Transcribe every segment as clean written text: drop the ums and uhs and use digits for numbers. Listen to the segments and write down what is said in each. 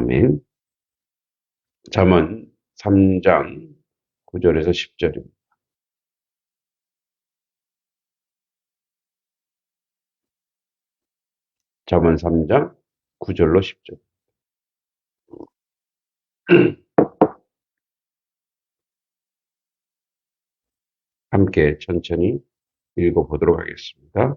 아멘. 잠언 3장 9절에서 10절입니다. 잠언 3장 9절로 10절. 함께 천천히 읽어보도록 하겠습니다.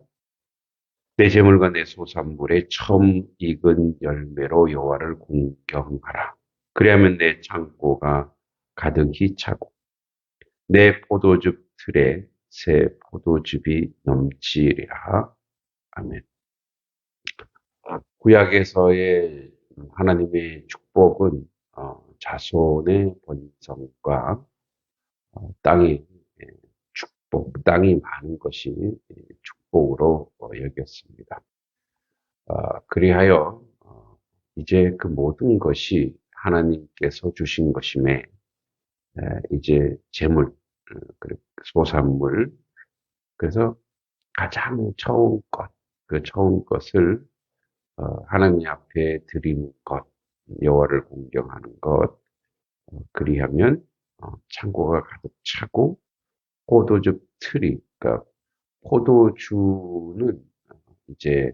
내 재물과 내 소산물의 처음 익은 열매로 여호와를 공경하라. 그리하면 내 창고가 가득히 차고 내 포도즙 틀에 새 포도즙이 넘치리라. 아멘. 구약에서의 하나님의 축복은 자손의 번성과 땅의 축복, 땅이 많은 것이 축복으로 여겼습니다. 그리하여 이제 그 모든 것이 하나님께서 주신 것임에 이제 재물, 소산물, 그래서 가장 처음 것, 그 처음 것을 하나님 앞에 드리는 것, 여호와를 공경하는 것, 그리하면 창고가 가득 차고 포도즙 틀이, 그러니까 포도주는 이제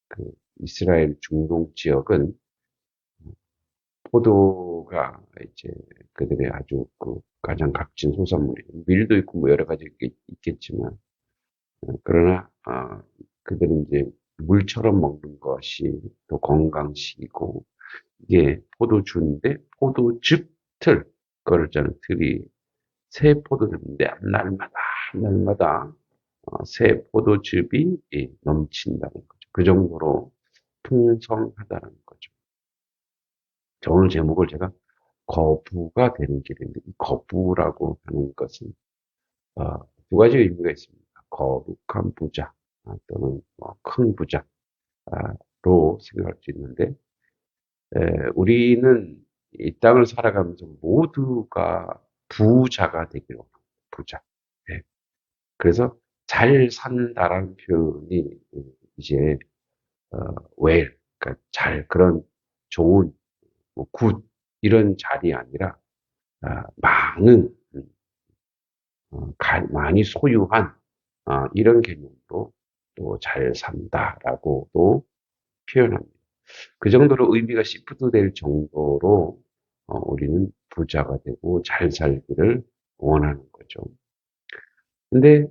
그 이스라엘 중동 지역은 포도가 이제 그들의 아주 그 가장 값진 소산물이에요. 밀도 있고 뭐 여러 가지 있겠지만 그러나 그들은 이제 물처럼 먹는 것이 또 건강식이고 이게 포도주인데 포도즙 틀, 그걸 저는 틀이 새 포도즙인데 날마다 새 포도즙이 넘친다는 거죠. 그 정도로 풍성하다는 거죠. 오늘 제목을 제가 거부가 되는 길인데 이 거부라고 하는 것은 두 가지 의미가 있습니다. 거룩한 부자 또는 큰 부자로 생각할 수 있는데 우리는 이 땅을 살아가면서 모두가 부자가 되기로 합니다. 부자. 예. 그래서 잘 산다라는 표현이 이제 well, 그러니까 잘 그런 좋은 뭐 굿 이런 잘이 아니라 많은 많이 소유한 이런 개념으로 또 잘 산다라고도 표현합니다. 그 정도로 의미가 시프트 될 정도로 우리는 부자가 되고 잘 살기를 원하는 거죠. 근데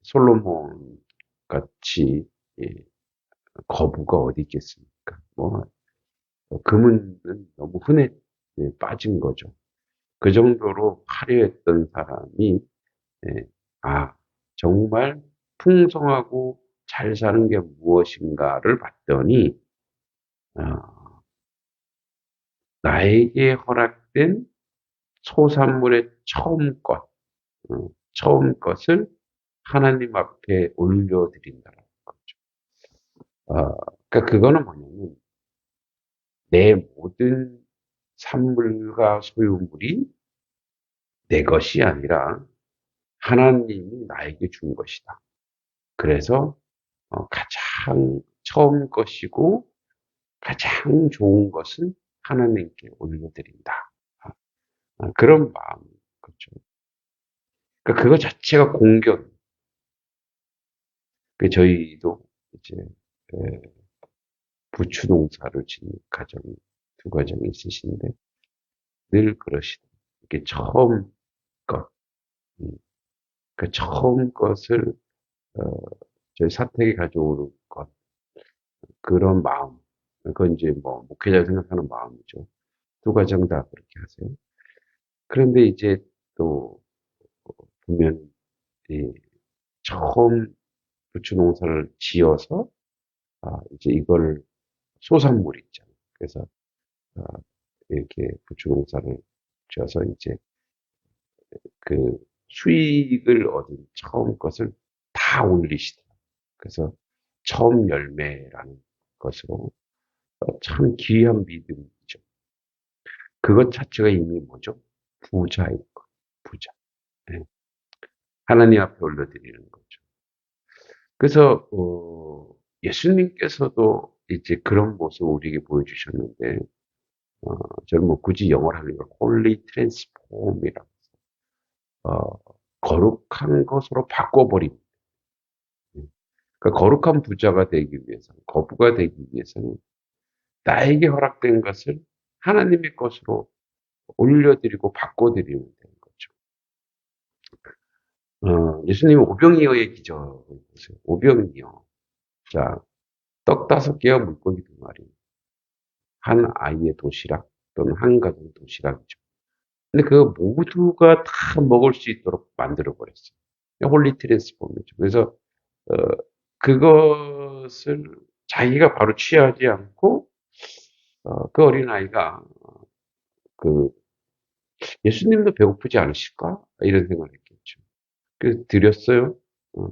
솔로몬 같이 거부가 어디 있겠습니까? 뭐 금은 너무 흔해 빠진 거죠. 그 정도로 화려했던 사람이 예, 정말 풍성하고 잘 사는 게 무엇인가를 봤더니 나에게 허락된 소산물의 처음 것을 하나님 앞에 올려드린다는 거죠. 그러니까 그거는 뭐냐면 내 모든 산물과 소유물이 내 것이 아니라 하나님이 나에게 준 것이다. 그래서 가장 처음 것이고 가장 좋은 것은 하나님께 올려드린다. 그런 마음, 그렇죠. 그러니까 그거 자체가 공경. 저희도 이제 부추 농사를 짓는 두 가정이 있으신데 늘 그러시다. 이게 처음 것, 음, 그 처음 것을 어, 저희 사택에 가져오는 것, 그런 마음. 그건 이제 뭐 목회자 생각하는 마음이죠. 두 가정 다 그렇게 하세요. 그런데 이제 또 보면 이 처음 부추 농사를 지어서 이제 이걸 소산물이 있잖아요. 그래서 아, 이렇게 부추 농사를 지어서 이제 그 수익을 얻은 처음 것을 다 올리시더라고요. 그래서 처음 열매라는 것으로 참 귀한 믿음이죠. 그것 자체가 이미 뭐죠? 부자인 것, 부자. 네. 하나님 앞에 올려드리는 거죠. 그래서 예수님께서도 이제 그런 모습을 우리에게 보여주셨는데, 저는 뭐 굳이 영어를 하려면 홀리 트랜스폼이라고, 어, 거룩한 것으로 바꿔버림. 그러니까 거룩한 부자가 되기 위해서는, 거부가 되기 위해서는 나에게 허락된 것을 하나님의 것으로 올려드리고 바꿔드리면 되는 거죠. 예수님은 오병이어의 기적을 보세요. 오병이어. 자, 떡 5개와 물고기 2마리. 한 아이의 도시락 또는 한 가정의 도시락이죠. 근데 그 모두가 다 먹을 수 있도록 만들어 버렸어요. 홀리 트랜스폼이죠. 그래서 어, 그것을 자기가 바로 취하지 않고 그 어린아이가 그 예수님도 배고프지 않으실까? 이런 생각을 했겠죠. 그래서 드렸어요. 어,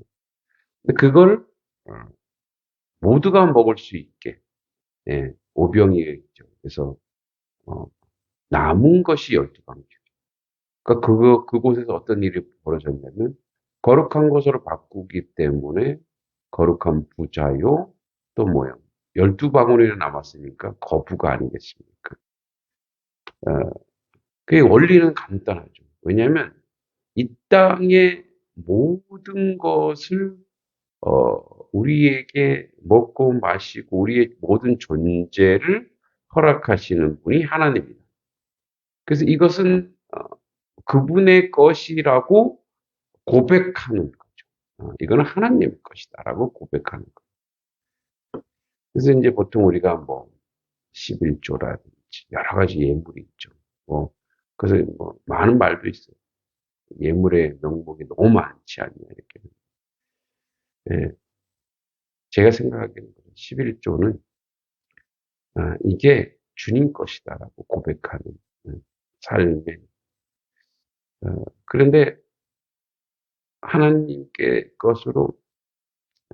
근데 그걸 어, 모두가 먹을 수 있게 예, 오병이어죠. 그래서 어, 남은 것이 12방울. 그러니까 그곳에서 어떤 일이 벌어졌냐면, 거룩한 것으로 바꾸기 때문에, 거룩한 부자요, 또 뭐요? 12방울이나 남았으니까 거부가 아니겠습니까? 어, 그 원리는 간단하죠. 왜냐하면, 이 땅의 모든 것을, 어, 우리에게 먹고 마시고, 우리의 모든 존재를 허락하시는 분이 하나님입니다. 그래서 이것은, 그분의 것이라고 고백하는 거죠. 이거는 하나님의 것이다라고 고백하는 거예요. 그래서 이제 보통 우리가 뭐 11조라든지 여러 가지 예물이 있죠. 뭐 그래서 뭐 많은 말도 있어요. 예물의 명목이 너무 많지 않냐 이렇게. 예, 제가 생각하기에는 11조는 이게 주님 것이다라고 고백하는 삶의 그런데 하나님께 것으로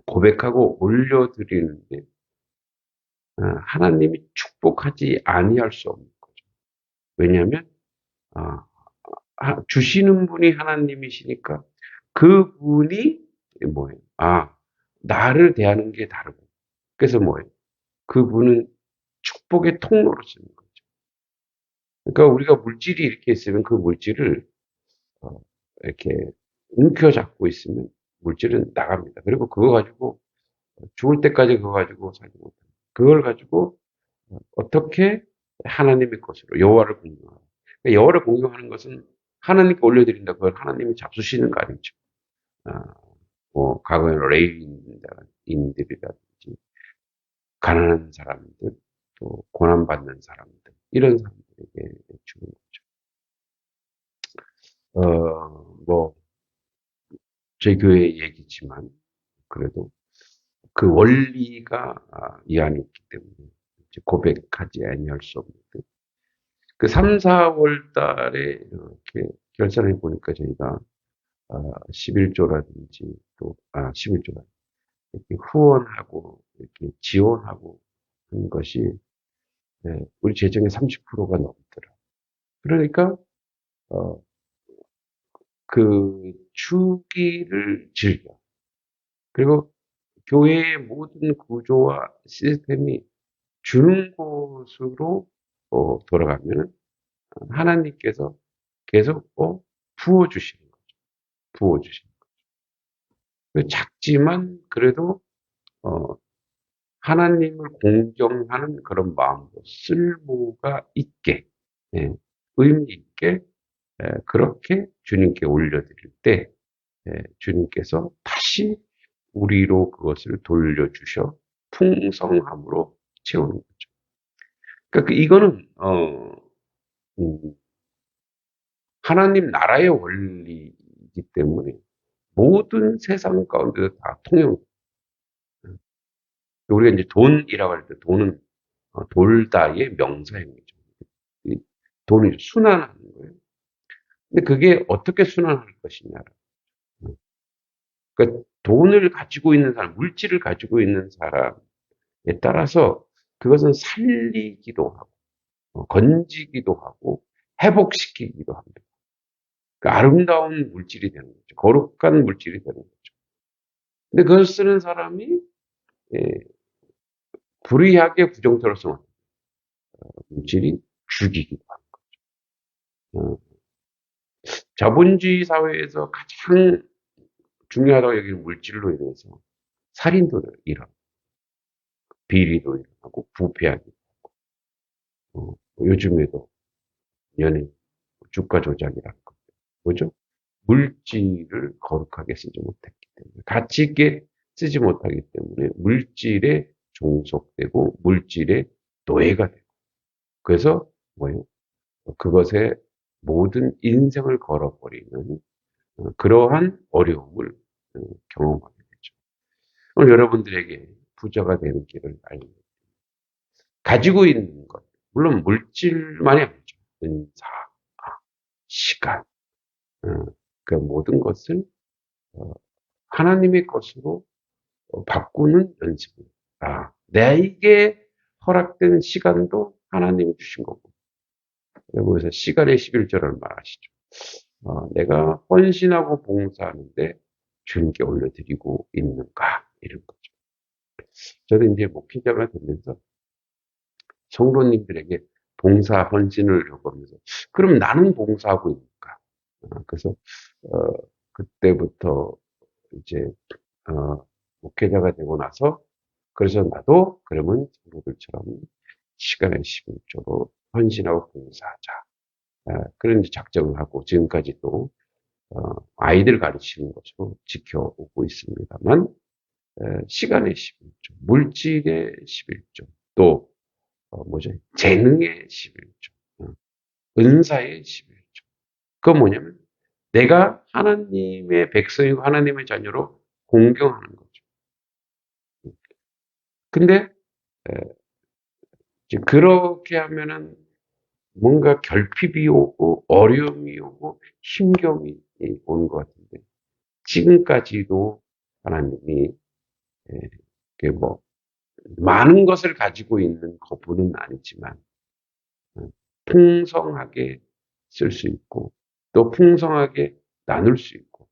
고백하고 올려드리는데 하나님이 축복하지 아니할 수 없는 거죠. 왜냐하면 아, 주시는 분이 하나님이시니까 그분이 뭐예요? 나를 대하는 게 다르고. 그래서 뭐예요? 그분은 축복의 통로로 쓰는 거죠. 그러니까 우리가 물질이 이렇게 있으면 그 물질을 어, 이렇게 움켜잡고 있으면 물질은 나갑니다. 그리고 그거 가지고 죽을 때까지 그거 가지고 살지 못합니다. 그걸 가지고 어떻게 하나님의 것으로 여호와를 공경하고 여호와를 공경하는 것은 하나님께 올려드린다. 그걸 하나님이 잡수시는 거 아니죠. 아, 뭐 과거에 레위인들이라든지 가난한 사람들 또 고난받는 사람들 이런 사람들에게 주는 거죠. 뭐 제 교회 얘기지만 그래도 그 원리가 이 안에 있기 때문에 고백하지 아니할 수 없는 그 3, 4월 달에 이렇게 결산해 보니까 저희가 11조라든지 또, 11조라 이렇게 후원하고 이렇게 지원하고 하는 것이 우리 재정의 30%가 넘더라. 그러니까 어, 그 주기를 즐겨. 그리고 교회의 모든 구조와 시스템이 주는 곳으로 돌아가면 하나님께서 계속 부어주시는 거죠. 부어주시는 거죠. 작지만 그래도 어, 하나님을 공경하는 그런 마음으로 쓸모가 있게, 예, 의미 있게 그렇게 주님께 올려드릴 때 주님께서 다시 우리로 그것을 돌려주셔 풍성함으로 채우는 거죠. 그러니까 이거는 음, 하나님 나라의 원리이기 때문에 모든 세상 가운데서 다 통용. 우리가 이제 돈이라고 할 때 돈은 돌다의 명사입니다. 돈이 순환하는 거예요. 근데 그게 어떻게 순환할 것이냐. 그러니까 돈을 가지고 있는 사람, 물질을 가지고 있는 사람에 따라서 그것은 살리기도 하고, 건지기도 하고, 회복시키기도 합니다. 그러니까 아름다운 물질이 되는 거죠. 거룩한 물질이 되는 거죠. 근데 그걸 쓰는 사람이 예, 불의하게 부정적으로 물질이 죽이기도 하는 거죠. 자본주의 사회에서 가장 중요하다고 여기는 물질로 인해서 살인도 일어나고, 비리도 일어나고, 부패하기도 하고, 요즘에도 연예인, 주가 조작이라는 거. 뭐죠? 물질을 거룩하게 쓰지 못했기 때문에, 가치 있게 쓰지 못하기 때문에 물질에 종속되고 물질의 노예가 되고, 그래서 뭐예요? 그것에 모든 인생을 걸어버리는 그러한 어려움을 경험하게 되죠. 오늘 여러분들에게 부자가 되는 길을 알려드립니다. 가지고 있는 것, 물론 물질만이 아니죠. 은사, 시간, 어, 그 모든 것을 하나님의 것으로 바꾸는 연습을. 내게 허락된 시간도 하나님이 주신 거고. 여기서 시간의 11절을 말하시죠. 내가 헌신하고 봉사하는데 주님께 올려드리고 있는가? 이런 거죠. 저도 이제 목회자가 되면서 성도님들에게 봉사, 헌신을 요구하면서, 그럼 나는 봉사하고 있는가? 그래서, 그때부터 이제, 목회자가 되고 나서, 그래서 나도 그러면 성도들처럼 시간의 11조로 헌신하고 봉사하자. 그런 작정을 하고 지금까지도 아이들 가르치는 것으로 지켜오고 있습니다만, 시간의 11조, 물질의 11조, 또 뭐죠? 재능의 11조, 은사의 11조. 그건 뭐냐면 내가 하나님의 백성이고 하나님의 자녀로 공경하는 거죠. 근데 그렇게 하면은 뭔가 결핍이 오고 어려움이 오고 힘겨움이 오는 것 같은데, 지금까지도 하나님이 뭐 많은 것을 가지고 있는 거부는 아니지만 풍성하게 쓸 수 있고, 또 풍성하게 나눌 수 있고,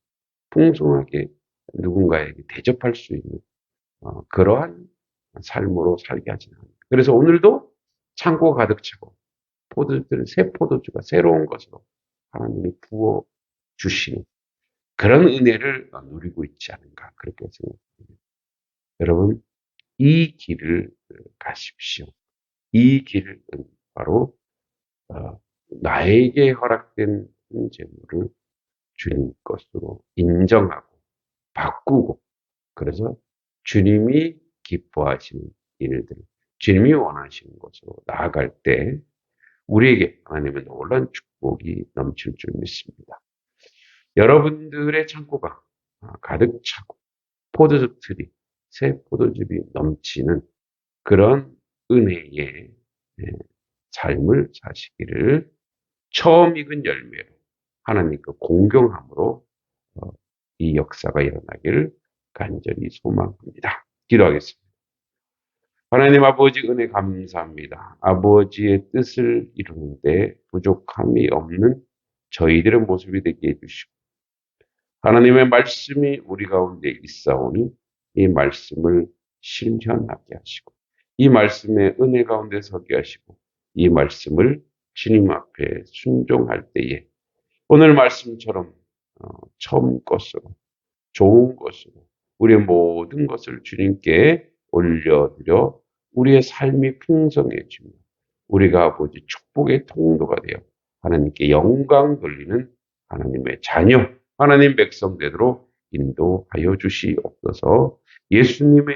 풍성하게 누군가에게 대접할 수 있는 그러한 삶으로 살게 하지는 않습니다. 그래서 오늘도 창고가 가득 차고 새 포도주가 새로운 것으로 하나님이 부어 주시는 그런 은혜를 누리고 있지 않은가, 그렇게 생각합니다. 여러분, 이 길을 가십시오. 이 길은 바로 나에게 허락된 재물을 주님 것으로 인정하고 바꾸고, 그래서 주님이 기뻐하시는 일들, 주님이 원하시는 것으로 나아갈 때 우리에게 하나님의 놀라운 축복이 넘칠 줄 믿습니다. 여러분들의 창고가 가득 차고 포도즙 틀이, 새 포도즙이 넘치는 그런 은혜의 삶을 사시기를, 처음 익은 열매로 하나님과 공경함으로 이 역사가 일어나기를 간절히 소망합니다. 기도하겠습니다. 하나님 아버지, 은혜 감사합니다. 아버지의 뜻을 이루는데 부족함이 없는 저희들의 모습이 되게 해주시고, 하나님의 말씀이 우리 가운데 있사오니 이 말씀을 실현하게 하시고, 이 말씀의 은혜 가운데 서게 하시고, 이 말씀을 주님 앞에 순종할 때에 오늘 말씀처럼 처음 것으로, 좋은 것으로 우리의 모든 것을 주님께 올려드려 우리의 삶이 풍성해지며 우리가 아버지 축복의 통로가 되어 하나님께 영광 돌리는 하나님의 자녀, 하나님 백성 되도록 인도하여 주시옵소서. 예수님의